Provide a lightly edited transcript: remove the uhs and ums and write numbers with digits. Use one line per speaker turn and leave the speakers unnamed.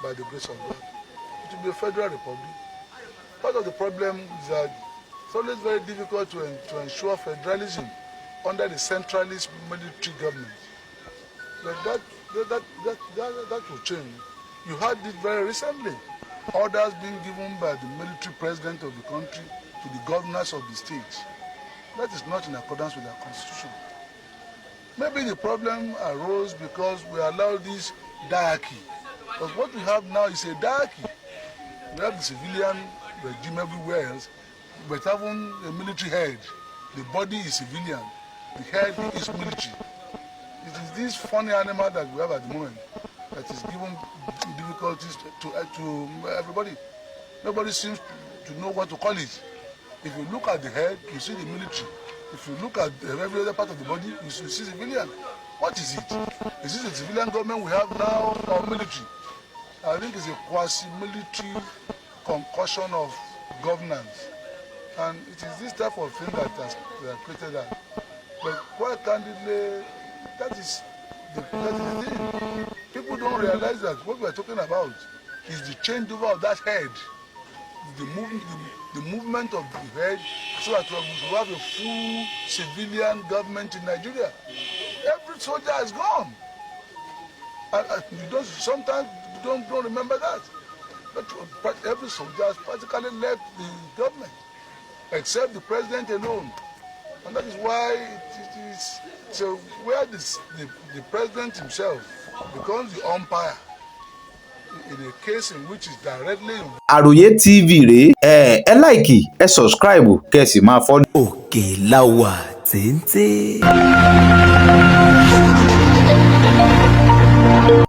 by the grace of God. It will be a federal republic. Part of the problem is that it's always very difficult to ensure federalism under the centralist military government. But that will change. You heard it very recently. Orders being given by the military president of the country to the governors of the states. That is not in accordance with our constitution. Maybe the problem arose because we allowed this diarchy. But what we have now is a diarchy. We have the civilian regime everywhere else, but having a military head. The body is civilian, the head is military. It is this funny animal that we have at the moment that is giving difficulties to everybody. Nobody seems to know what to call it. If you look at the head, you see the military. If you look at every other part of the body, you see civilian. What is it? Is it a civilian government we have now or military? I think it's a quasi-military concussion of governance. And it is this type of thing that has created that. But quite candidly, that is the thing. People don't realize that what we are talking about is the changeover of that head, the movement of the head, so that we have a full civilian government in Nigeria. Every soldier is gone. And sometimes you don't remember that. But every soldier has practically left the government, except the president alone. And that is why it is so where the president himself becomes the umpire in a case in which is directly involved.
Àròyé TV rèé ẹ láìkì ẹ sọ̀scribe kẹ́ sì máa fọ́lọ̀.
Òkè la wà téńté.